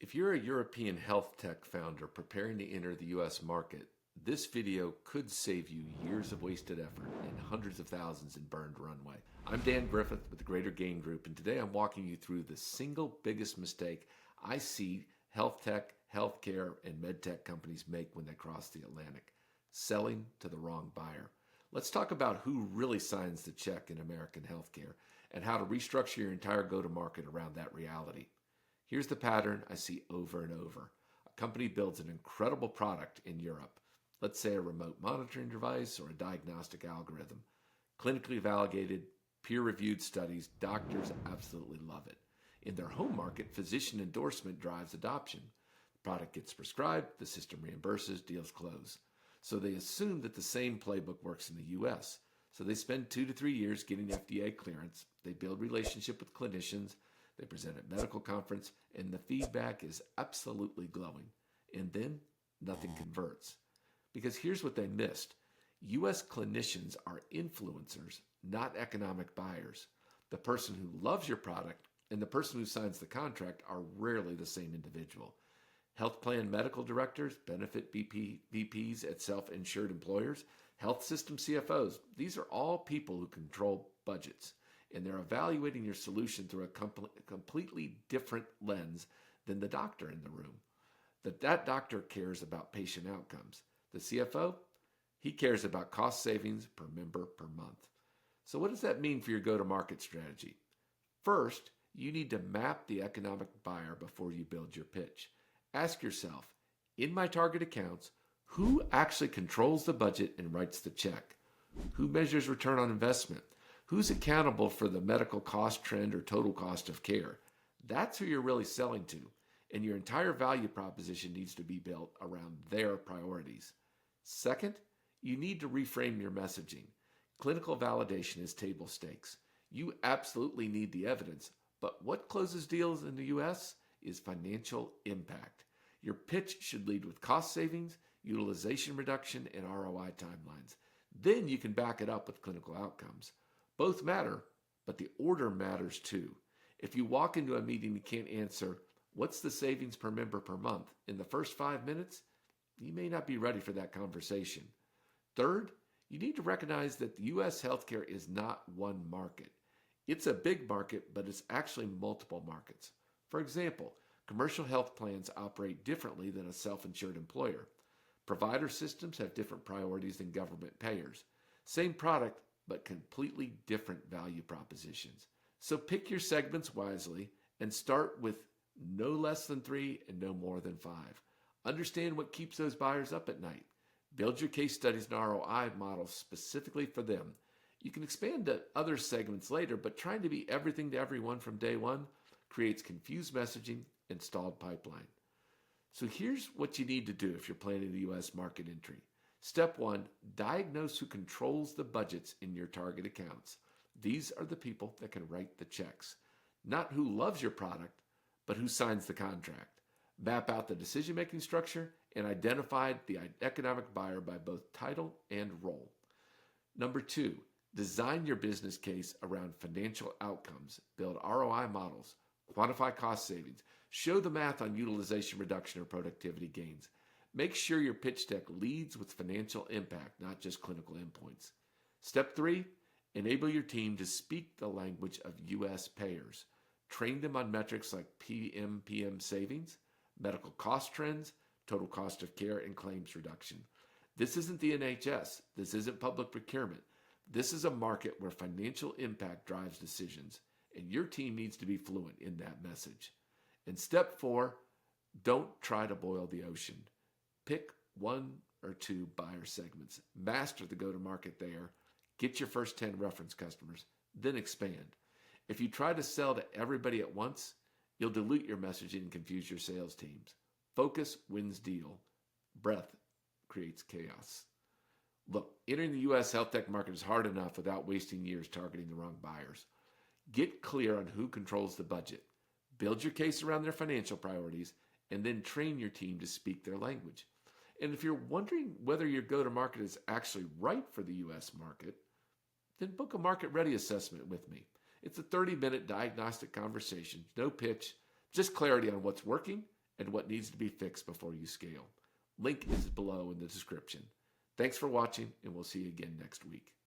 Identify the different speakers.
Speaker 1: If you're a European health tech founder preparing to enter the US market, this video could save you years of wasted effort and hundreds of thousands in burned runway. I'm Dan Griffith with the Greater Gain Group, and today I'm walking you through the single biggest mistake I see health tech, healthcare, and med tech companies make when they cross the Atlantic: selling to the wrong buyer. Let's talk about who really signs the check in American healthcare and how to restructure your entire go-to-market around that reality. Here's the pattern I see over and over. A company builds an incredible product in Europe, let's say a remote monitoring device or a diagnostic algorithm. Clinically validated, peer-reviewed studies, doctors absolutely love it. In their home market, physician endorsement drives adoption. The product gets prescribed, the system reimburses, deals close. So they assume that the same playbook works in the US. So they spend 2 to 3 years getting FDA clearance. They build relationship with clinicians. They present at medical conference, and the feedback is absolutely glowing. And then nothing converts. Because here's what they missed. US clinicians are influencers, not economic buyers. The person who loves your product and the person who signs the contract are rarely the same individual. Health plan medical directors, benefit VPs at self-insured employers, health system CFOs, these are all people who control budgets, and they're evaluating your solution through a completely different lens than the doctor in the room. That doctor cares about patient outcomes. The CFO, he cares about cost savings per member per month. So what does that mean for your go-to-market strategy? First, you need to map the economic buyer before you build your pitch. Ask yourself, in my target accounts, who actually controls the budget and writes the check? Who measures return on investment? Who's accountable for the medical cost trend or total cost of care? That's who you're really selling to, and your entire value proposition needs to be built around their priorities. Second, you need to reframe your messaging. Clinical validation is table stakes. You absolutely need the evidence, but what closes deals in the US is financial impact. Your pitch should lead with cost savings, utilization reduction, and ROI timelines. Then you can back it up with clinical outcomes. Both matter, but the order matters too. If you walk into a meeting and can't answer, what's the savings per member per month, in the first 5 minutes, you may not be ready for that conversation. Third, you need to recognize that the US healthcare is not one market. It's a big market, but it's actually multiple markets. For example, commercial health plans operate differently than a self-insured employer. Provider systems have different priorities than government payers. Same product, but completely different value propositions. So pick your segments wisely and start with no less than 3 and no more than 5. Understand what keeps those buyers up at night. Build your case studies and ROI models specifically for them. You can expand to other segments later, but trying to be everything to everyone from day one creates confused messaging and stalled pipeline. So here's what you need to do if you're planning the US market entry. Step 1, diagnose who controls the budgets in your target accounts. These are the people that can write the checks. Not who loves your product, but who signs the contract. Map out the decision-making structure and identify the economic buyer by both title and role. Number 2, design your business case around financial outcomes. Build ROI models. Quantify cost savings. Show the math on utilization reduction or productivity gains. Make sure your pitch deck leads with financial impact, not just clinical endpoints. Step 3, enable your team to speak the language of US payers. Train them on metrics like PMPM savings, medical cost trends, total cost of care, and claims reduction. This isn't the NHS. This isn't public procurement. This is a market where financial impact drives decisions, and your team needs to be fluent in that message. And step 4, don't try to boil the ocean. Pick 1 or 2 buyer segments. Master the go-to-market there. Get your first 10 reference customers, then expand. If you try to sell to everybody at once, you'll dilute your messaging and confuse your sales teams. Focus wins deal. Breadth creates chaos. Look, entering the US health tech market is hard enough without wasting years targeting the wrong buyers. Get clear on who controls the budget. Build your case around their financial priorities, and then train your team to speak their language. And if you're wondering whether your go-to-market is actually right for the US market, then book a market-ready assessment with me. It's a 30-minute diagnostic conversation, no pitch, just clarity on what's working and what needs to be fixed before you scale. Link is below in the description. Thanks for watching, and we'll see you again next week.